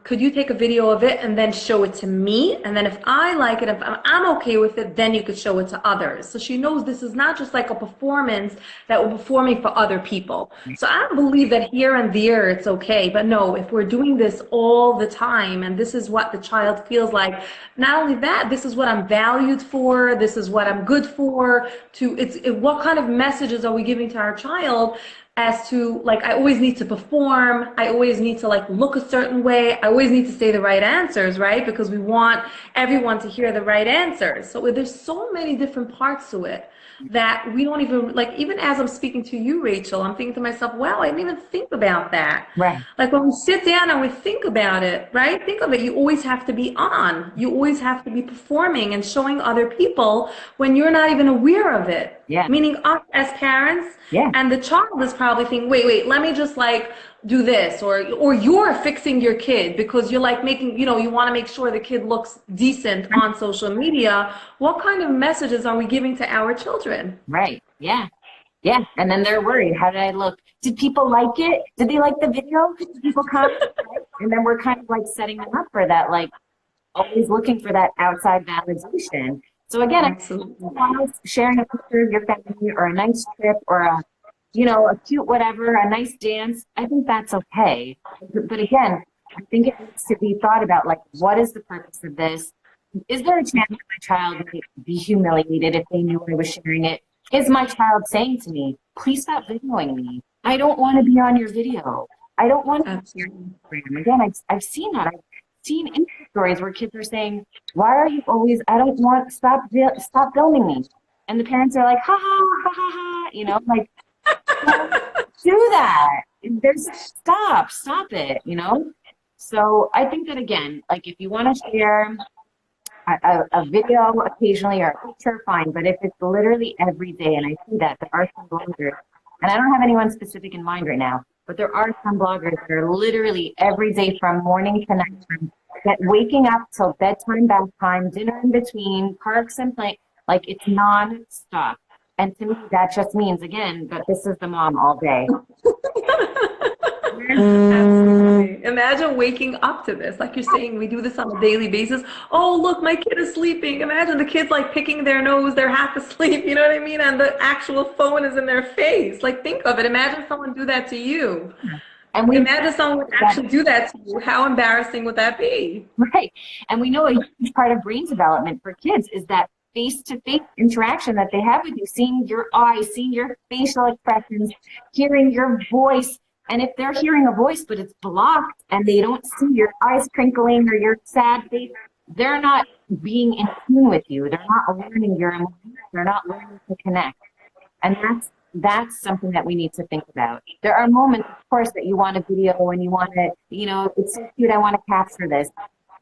could you take a video of it and then show it to me? And then if I like it, if I'm okay with it, then you could show it to others. So she knows this is not just like a performance that we're performing for other people. So I don't believe that here and there it's okay. But no, if we're doing this all the time and this is what the child feels like, not only that, this is what I'm valued for, this is what I'm good for, what kind of messages are we giving to our child? As to like, I always need to perform, I always need to like look a certain way, I always need to say the right answers, right? Because we want everyone to hear the right answers. So there's so many different parts to it that we don't even, like, even as I'm speaking to you, Rachel, I'm thinking to myself, wow, I didn't even think about that. Right. Like when we sit down and we think about it, right? Think of it, you always have to be on. You always have to be performing and showing other people when you're not even aware of it. Yeah. meaning us as parents, Yeah. and the child is probably thinking, wait, let me just like do this, or you're fixing your kid because you're like making, you want to make sure the kid looks decent on social media. What kind of messages are we giving to our children? Right. Yeah. Yeah. And then they're worried. How did I look? Did people like it? Did they like the video? Did people comment? Right? And then we're kind of like setting them up for that, like always looking for that outside validation. So again, Absolutely. sharing a picture of your family or a nice trip or a cute whatever, a nice dance, I think that's okay. But again, I think it needs to be thought about, like, what is the purpose of this? Is there a chance that my child might be humiliated if they knew I was sharing it? Is my child saying to me, please stop videoing me? I don't want to be on your video. I don't want to be on your Instagram. Again, I've seen that. I've seen Insta stories where kids are saying, why are you always, I don't want, stop filming me. And the parents are like, ha ha, ha ha, ha, like, don't do that. There's stop it. So I think that, again, like, if you want to share a video occasionally or a picture, fine. But if it's literally every day, and I see that there are some bloggers, and I don't have anyone specific in mind right now, but there are some bloggers that are literally every day from morning to night, that waking up till bedtime, bath time, dinner in between, parks and play, like, it's non-stop. And to me, that just means, again, that this is the mom all day. Absolutely. Imagine waking up to this. Like you're saying, we do this on a daily basis. Oh, look, my kid is sleeping. Imagine the kid's like picking their nose, they're half asleep, you know what I mean? And the actual phone is in their face. Like, think of it. Imagine someone do that to you. And imagine someone would actually do that to you. How embarrassing would that be? Right. And we know a huge part of brain development for kids is that face-to-face interaction that they have with you, seeing your eyes, seeing your facial expressions, hearing your voice. And if they're hearing a voice, but it's blocked and they don't see your eyes crinkling or your sad face, they're not being in tune with you. They're not learning your emotions. They're not learning to connect. And that's something that we need to think about. There are moments, of course, that you want a video and you want to, it's so cute, I want to capture this.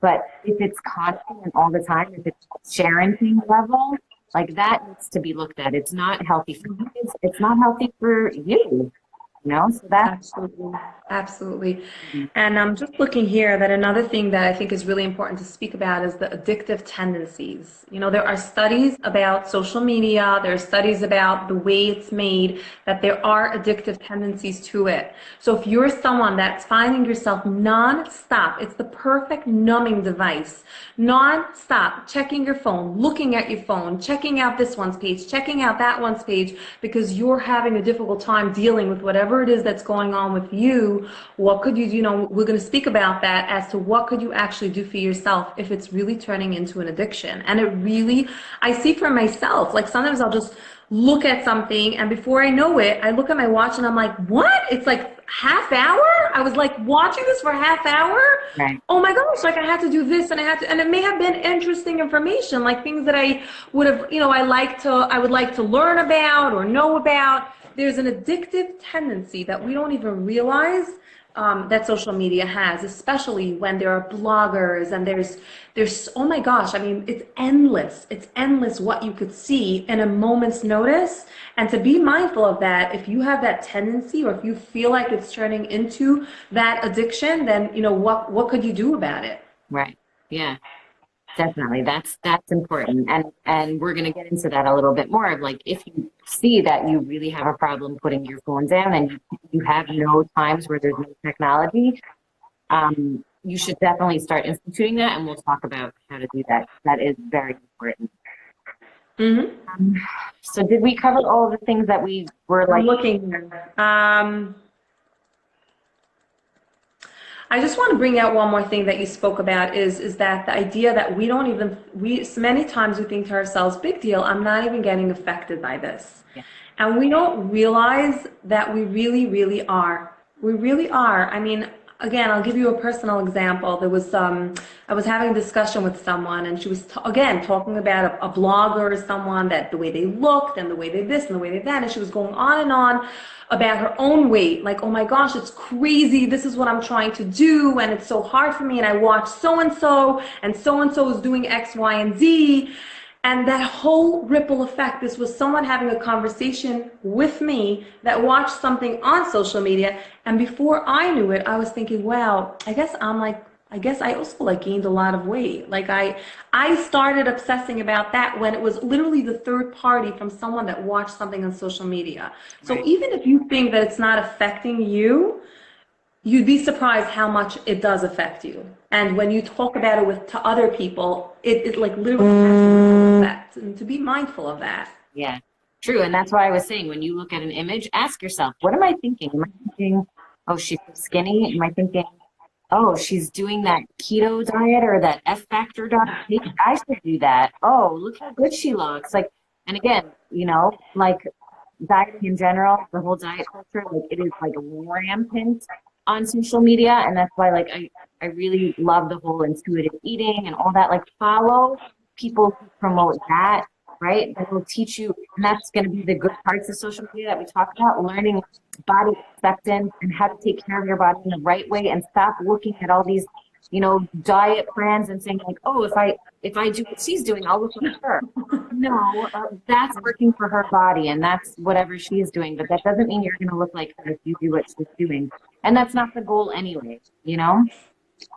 But if it's constant and all the time, if it's sharing thing level, like, that needs to be looked at. It's not healthy for kids. It's not healthy for you. So that's absolutely. And I'm just looking here that another thing that I think is really important to speak about is the addictive tendencies. There are studies about social media, there are studies about the way it's made, that there are addictive tendencies to it. So if you're someone that's finding yourself non-stop, it's the perfect numbing device, non-stop checking your phone, looking at your phone, checking out this one's page, checking out that one's page, because you're having a difficult time dealing with whatever it is that's going on with you. What could you do? We're going to speak about that as to what could you actually do for yourself if it's really turning into an addiction. And it really, I see for myself, like, sometimes I'll just look at something and before I know it, I look at my watch and I'm like, what? It's like half hour? I was like watching this for a half hour? right. Oh my gosh, like I had to do this and and it may have been interesting information, like things that I would have, I would like to learn about or know about. There's an addictive tendency that we don't even realize that social media has, especially when there are bloggers and there's oh my gosh, I mean, it's endless what you could see in a moment's notice. And to be mindful of that, if you have that tendency or if you feel like it's turning into that addiction, then what could you do about it? Right. Yeah. Definitely. That's important. And we're going to get into that a little bit more of, like, if you see that you really have a problem putting your phone down and you have no times where there's no technology, you should definitely start instituting that, and we'll talk about how to do that. That is very important. Mm-hmm. So did we cover all of the things that we were like looking here? I just want to bring out one more thing that you spoke about is that the idea that many times we think to ourselves, big deal, I'm not even getting affected by this. Yeah. And we don't realize that we really, really are. We really are. I mean, again, I'll give you a personal example. There was I was having a discussion with someone, and she was again talking about a blogger or someone, that the way they looked and the way they this and the way they that, and she was going on and on about her own weight, like, oh my gosh, it's crazy, this is what I'm trying to do and it's so hard for me, and I watch so and so is doing X, Y, and Z. And that whole ripple effect, this was someone having a conversation with me that watched something on social media. And before I knew it, I was thinking, well, I guess I also like gained a lot of weight. Like I started obsessing about that when it was literally the third party from someone that watched something on social media. So Right. even if you think that it's not affecting you, you'd be surprised how much it does affect you. And when you talk about it with to other people, it like literally has a ripple effect. And to be mindful of that. Yeah, true. And that's why I was saying, when you look at an image, ask yourself, what am I thinking? Am I thinking, oh, she's so skinny? Am I thinking, oh, she's doing that keto diet or that F factor diet? Maybe I should do that. Oh, look how good she looks. Like, and again, like dieting in general, the whole diet culture, like it is like rampant on social media. And that's why like I really love the whole intuitive eating and all that. Like follow people who promote that, right? That will teach you, and that's going to be the good parts of social media that we talk about, learning body acceptance and how to take care of your body in the right way, and stop looking at all these, diet plans and saying like, oh, if I do what she's doing, I'll look like her. No, that's working for her body and that's whatever she is doing, but that doesn't mean you're going to look like her if you do what she's doing. And that's not the goal anyway, you know?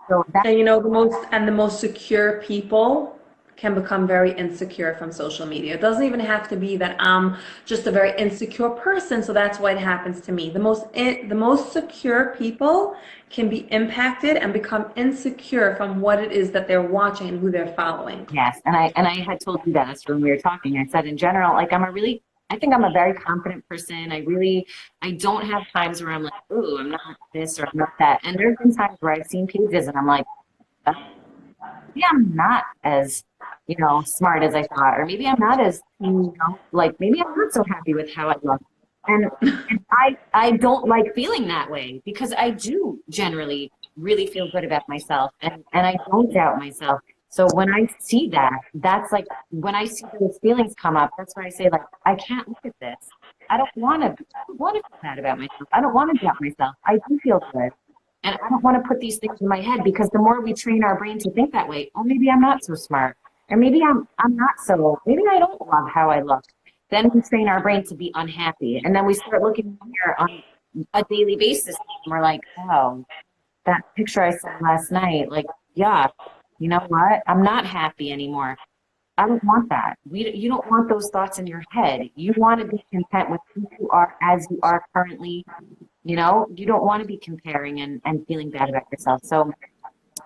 So that, And the most secure people can become very insecure from social media. It doesn't even have to be that I'm just a very insecure person, so that's why it happens to me. The most secure people can be impacted and become insecure from what it is that they're watching and who they're following. yes. And I had told you that when we were talking. I said in general, like I think I'm a very confident person. I don't have times where I'm like, ooh, I'm not this or I'm not that. And there's been times where I've seen pages and I'm like, maybe I'm not as, smart as I thought, or maybe I'm not as, like maybe I'm not so happy with how I look. And I don't like feeling that way because I do generally really feel good about myself and I don't doubt myself. So when I see that, that's like when I see those feelings come up, that's where I say like, I can't look at this. I don't want to feel bad about myself. I don't want to doubt myself. I do feel good. And I don't want to put these things in my head because the more we train our brain to think that way, oh, maybe I'm not so smart. Or maybe I'm not so, maybe I don't love how I look. Then we train our brain to be unhappy. And then we start looking here on a daily basis. And we're like, oh, that picture I saw last night, like, yeah, you know what? I'm not happy anymore. I don't want that. You don't want those thoughts in your head. You want to be content with who you are as you are currently. You don't want to be comparing and feeling bad about yourself. So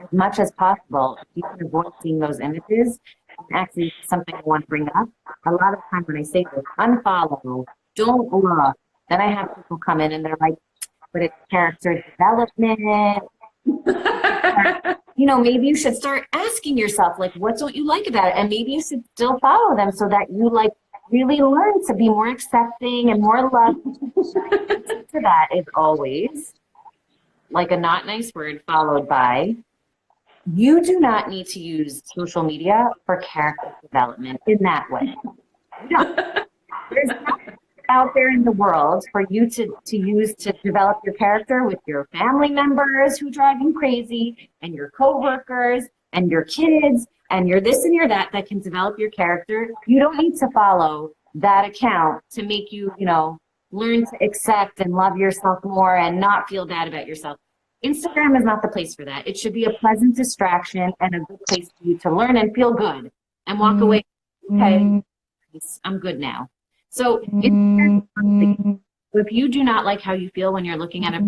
as much as possible, if you can avoid seeing those images, and actually something I want to bring up, a lot of times when I say this, unfollow, don't look, then I have people come in and they're like, but it's character development. Maybe you should start asking yourself, like, what don't you like about it? And maybe you should still follow them so that you like really learn to be more accepting and more loving. To that is always like a not nice word followed by, you do not need to use social media for character development in that way. No, there's nothing out there in the world for you to use to develop your character with your family members who drive you crazy and your coworkers and your kids and your this and your that can develop your character. You don't need to follow that account to make you, learn to accept and love yourself more and not feel bad about yourself. Instagram is not the place for that. It should be a pleasant distraction and a good place for you to learn and feel good and walk away. Okay, I'm good now. So if you do not like how you feel when you're looking at it,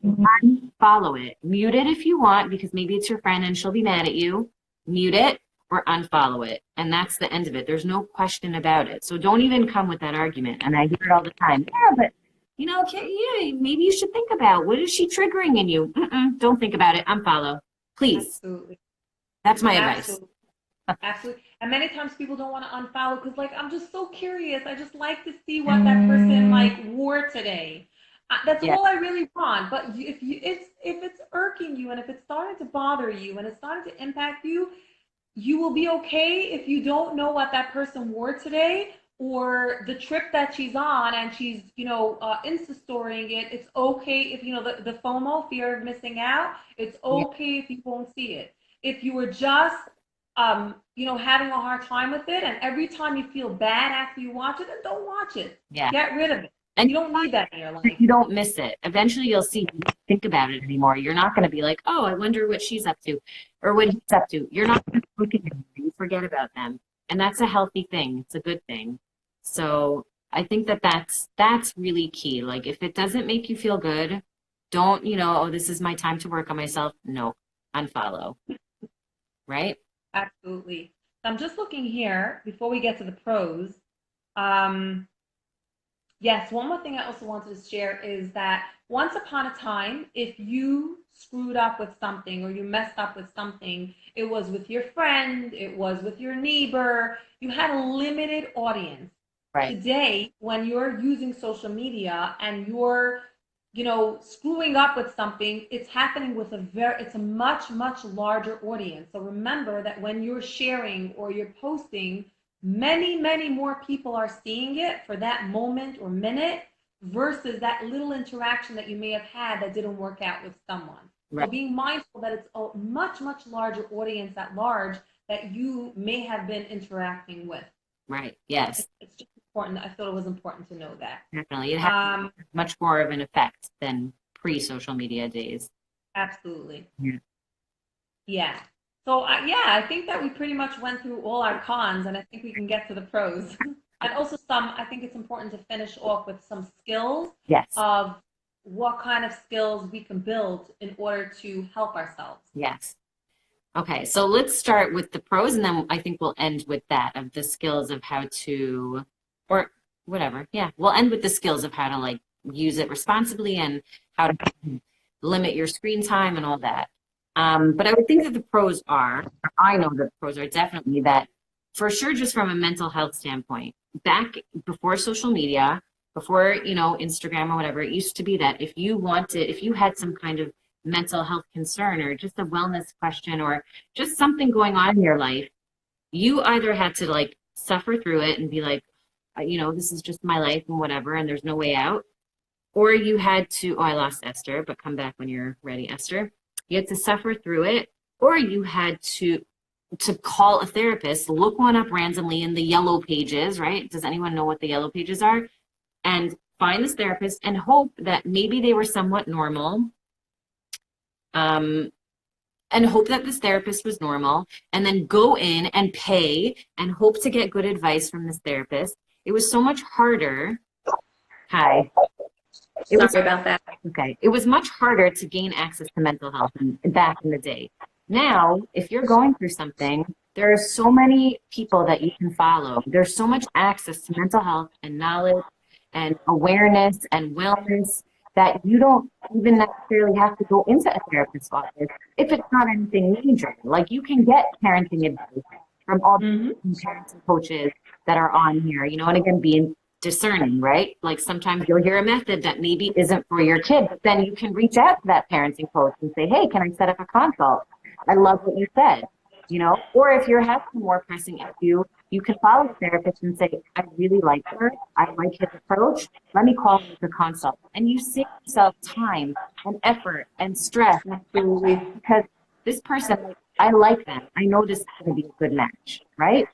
unfollow it. Mute it if you want, because maybe it's your friend and she'll be mad at you. Mute it or unfollow it. And that's the end of it. There's no question about it. So don't even come with that argument. And I hear it all the time. Yeah, but maybe you should think about, what is she triggering in you? Don't think about it. Unfollow. Please. Absolutely. That's my advice. Absolutely. And many times people don't want to unfollow because, like, I'm just so curious. I just like to see what that person wore today. That's all I really want. But if it's irking you and if it's starting to bother you and it's starting to impact you, you will be okay if you don't know what that person wore today or the trip that she's on and she's, Insta-storying it. It's okay if, the FOMO, fear of missing out, it's okay if you won't see it. If you were just having a hard time with it, and every time you feel bad after you watch it, then don't watch it. Yeah. Get rid of it. And you don't need that in your life. You don't miss it. Eventually you'll see, you don't think about it anymore. You're not going to be like, oh, I wonder what she's up to or what he's up to. You're not going to look at them. You forget about them. And that's a healthy thing. It's a good thing. So I think that that's really key. Like if it doesn't make you feel good, don't, oh, this is my time to work on myself. No, unfollow. Right? Absolutely. So I'm just looking here before we get to the pros. Yes, one more thing I also wanted to share is that once upon a time, if you screwed up with something or you messed up with something, it was with your friend, it was with your neighbor, you had a limited audience. Right. Today, when you're using social media and you're, screwing up with something, it's happening with it's a much, much larger audience. So remember that when you're sharing or you're posting, many, many more people are seeing it for that moment or minute versus that little interaction that you may have had that didn't work out with someone. Right. So being mindful that it's a much, much larger audience at large that you may have been interacting with. Right. Yes. It's just important. I thought it was important to know that. Definitely. It has much more of an effect than pre-social media days. Absolutely. Yeah. Yeah. So I think that we pretty much went through all our cons, and I think we can get to the pros. And also I think it's important to finish off with some skills. Yes. Of what kind of skills we can build in order to help ourselves. Yes. Okay, so let's start with the pros, and then I think we'll end with that of the skills of how to, or whatever. Yeah, we'll end with the skills of how to use it responsibly and how to limit your screen time and all that. But I would think that the pros I know the pros are definitely that, for sure, just from a mental health standpoint, back before social media, before, Instagram or whatever, it used to be that if you had some kind of mental health concern or just a wellness question or just something going on in your life, you either had to suffer through it and be like, this is just my life and whatever, and there's no way out. Or you had to, I lost Esther, but come back when you're ready, Esther. You had to suffer through it, or you had to call a therapist, look one up randomly in the yellow pages, right? Does anyone know what the yellow pages are? And find this therapist and hope that maybe they were somewhat normal, and hope that this therapist was normal, and then go in and pay and hope to get good advice from this therapist. It was so much harder. Hi. Sorry about that. Okay. It was much harder to gain access to mental health back in the day. Now, if you're going through something, there are so many people that you can follow. There's so much access to mental health and knowledge and awareness and wellness that you don't even necessarily have to go into a therapist's office if it's not anything major. You can get parenting advice from all the parenting coaches that are on here, and again, being discerning, right? Sometimes you'll hear a method that maybe isn't for your kid, but then you can reach out to that parenting coach and say, hey, can I set up a consult? I love what you said, or if you're having a more pressing issue, you can follow the therapist and say, I really like her. I like his approach. Let me call him to consult. And you save yourself time and effort and stress because this person, I like them. I know this is going to be a good match, right?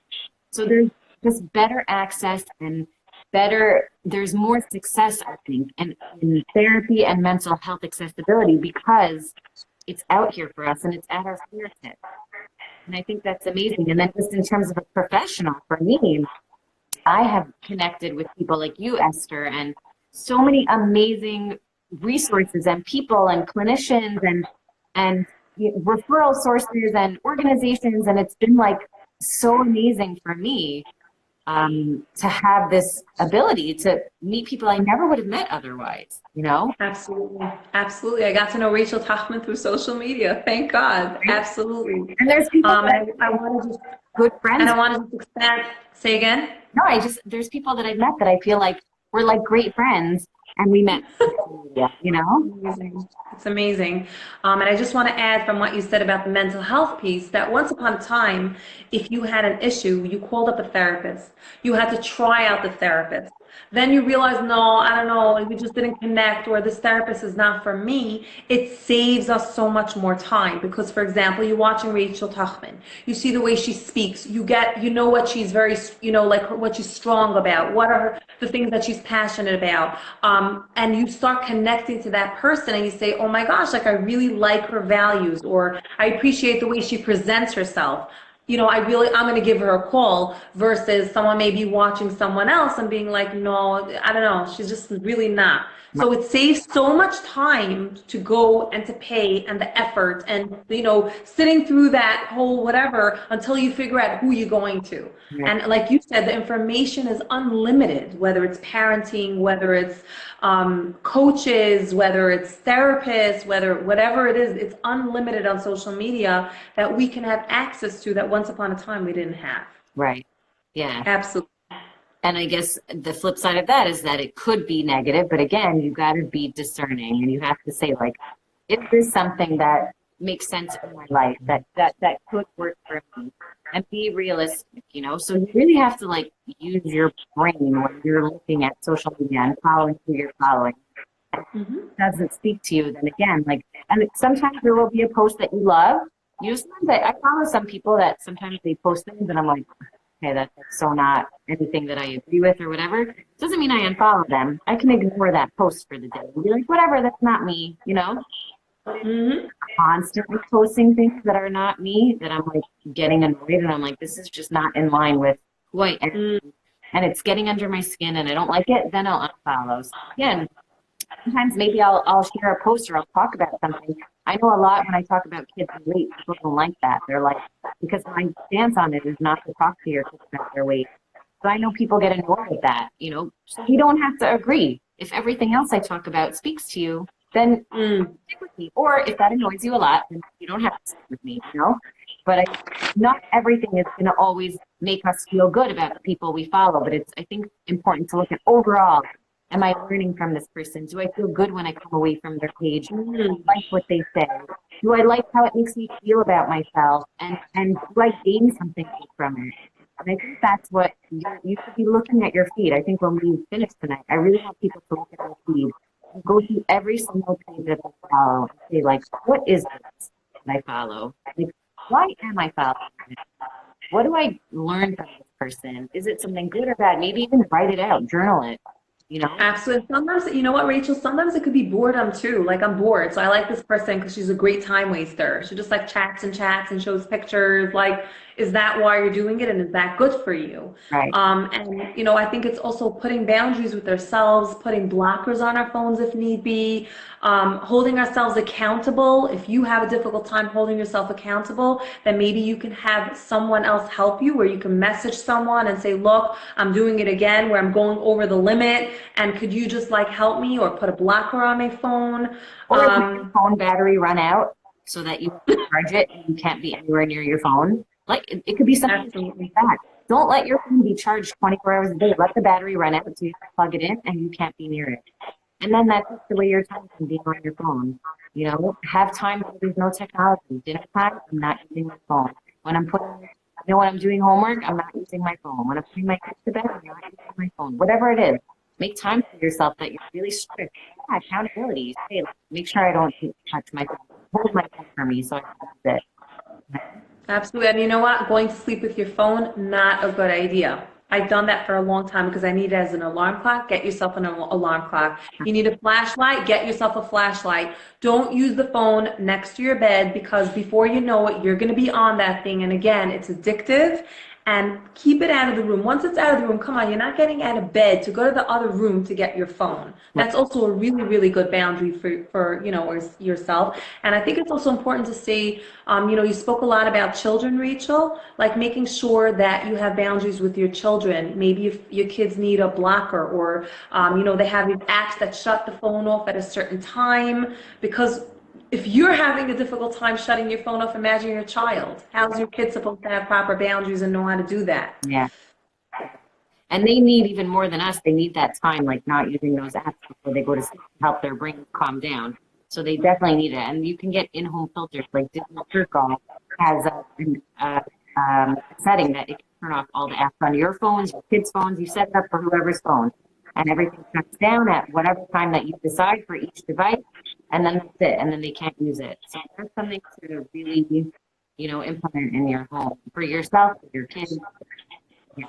So there's just better access and there's more success, I think, in therapy and mental health accessibility because it's out here for us and it's at our fingertips. And I think that's amazing. And then just in terms of a professional, for me, I have connected with people like you, Esther, and so many amazing resources and people and clinicians and referral sources and organizations. And it's been so amazing for me to have this ability to meet people I never would have met otherwise, Absolutely. Absolutely. I got to know Rachel Tachman through social media. Thank God. Absolutely. And there's people I wanted to good friends. And I wanted to expand. Say again? No, there's people that I've met that I feel like we're great friends and we met, Amazing. It's amazing. And I just want to add from what you said about the mental health piece that once upon a time, if you had an issue, you called up a therapist. You had to try out the therapist. then you realize, no, I don't know, we just didn't connect, or this therapist is not for me, it saves us so much more time. Because, for example, you're watching Rachel Tuchman, you see the way she speaks, you know what she's very, like what she's strong about, what are the things that she's passionate about, and you start connecting to that person, and you say, oh my gosh, like I really like her values, or I appreciate the way she presents herself. I'm going to give her a call, versus someone maybe watching someone else and being like, no, I don't know, she's just really not. So it saves so much time to go and to pay, and the effort, and, sitting through that whole whatever until you figure out who you're going to. Yeah. And like you said, the information is unlimited, whether it's parenting, whether it's coaches, whether it's therapists, whatever it is, it's unlimited on social media that we can have access to that once upon a time we didn't have. Right. Yeah. Absolutely. And I guess the flip side of that is that it could be negative, but again, you got to be discerning, and you have to say, like, is this something that makes sense in my life, that could work for me, and be realistic, So you really have to, like, use your brain when you're looking at social media and following who you're following. Mm-hmm. Doesn't speak to you, then again, like, and sometimes there will be a post that you love. Sometimes I follow some people that sometimes they post things and I'm like, okay, that's so not anything that I agree with or whatever. Doesn't mean I unfollow them. I can ignore that post for the day and be like, whatever, that's not me, Mm-hmm. Constantly posting things that are not me, that I'm like getting annoyed, and I'm like, this is just not in line with who I am. Mm-hmm. And it's getting under my skin and I don't like it, then I'll unfollow. So again, sometimes maybe I'll share a post or I'll talk about something. I know a lot when I talk about kids and weight, people don't like that. They're like, because my stance on it is not to talk to your kids about their weight. So I know people get annoyed with that, So you don't have to agree. If everything else I talk about speaks to you, then stick with me. Or if that annoys you a lot, then you don't have to stick with me, But not everything is going to always make us feel good about the people we follow. But it's, I think, important to look at overall. Am I learning from this person? Do I feel good when I come away from their page? Do I like what they say? Do I like how it makes me feel about myself? And do I gain something from it? And I think that's what you should be looking at your feed. I think when we finish tonight, I really want people to look at their feed and go through every single page that they follow and say, like, what is this that I follow? Like, why am I following it? What do I learn from this person? Is it something good or bad? Maybe even write it out, journal it. Absolutely. Sometimes, you know what, Rachel, sometimes it could be boredom too. Like, I'm bored, so I like this person because she's a great time waster. She just like chats and shows pictures. Like, is that why you're doing it, and is that good for you? Right. And I think it's also putting boundaries with ourselves, putting blockers on our phones if need be, holding ourselves accountable. If you have a difficult time holding yourself accountable, then maybe you can have someone else help you, where you can message someone and say, look, I'm doing it again, where I'm going over the limit, and could you just like help me, or put a blocker on my phone? Or let your phone battery run out so that you can charge it and you can't be anywhere near your phone. Like, it could be something like that. Don't let your phone be charged 24 hours a day. Let the battery run out so you can plug it in and you can't be near it. And then that's the way your time can be on your phone. Have time when there's no technology. Dinner time, I'm not using my phone. When I'm when I'm doing homework, I'm not using my phone. When I'm putting my kids to bed, I'm not using my phone. Whatever it is, make time for yourself that you're really strict. Yeah, accountability. Hey, make sure I don't touch my phone. Hold my phone for me so I can use it. Absolutely. And you know what? Going to sleep with your phone, not a good idea. I've done that for a long time because I need it as an alarm clock. Get yourself an alarm clock. You need a flashlight, get yourself a flashlight. Don't use the phone next to your bed, because before you know it, you're going to be on that thing. And again, it's addictive. And keep it out of the room. Once it's out of the room, come on, you're not getting out of bed to go to the other room to get your phone. That's also a really, really good boundary for yourself. And I think it's also important to say, you spoke a lot about children, Rachel, like making sure that you have boundaries with your children. Maybe if your kids need a blocker, or, they have these apps that shut the phone off at a certain time, because if you're having a difficult time shutting your phone off, imagine your child. How's your kid supposed to have proper boundaries and know how to do that? Yeah. And they need, even more than us, they need that time, like not using those apps before they go to sleep to help their brain calm down. So they definitely need it. And you can get in-home filters, like Digital Circle has a setting that it can turn off all the apps on your phones, your kids' phones. You set it up for whoever's phone. and everything shuts down at whatever time that you decide for each device, and then that's it, and then they can't use it. So that's something to really, implement in your home for yourself, for your kids. Yeah.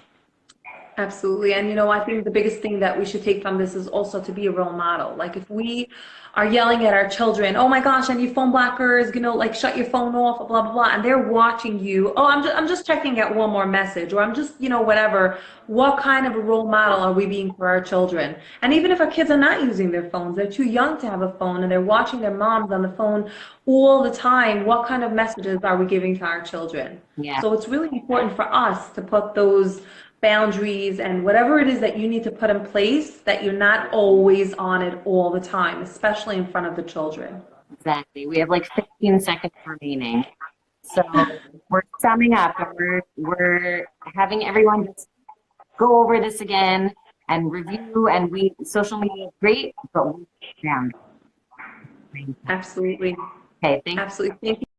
Absolutely. And I think the biggest thing that we should take from this is also to be a role model. Like if we are yelling at our children, oh my gosh, and you phone blockers, like shut your phone off, blah, blah, blah, and they're watching you, oh, I'm just checking out one more message, or I'm just, whatever. What kind of a role model are we being for our children? And even if our kids are not using their phones, they're too young to have a phone and they're watching their moms on the phone all the time, what kind of messages are we giving to our children? Yeah. So it's really important for us to put those boundaries and whatever it is that you need to put in place, that you're not always on it all the time, especially in front of the children. Exactly. We have like 15 seconds remaining. So we're summing up, and we're having everyone just go over this again and review, and social media is great, but we down. Absolutely. Okay, thanks. Absolutely. Thank you.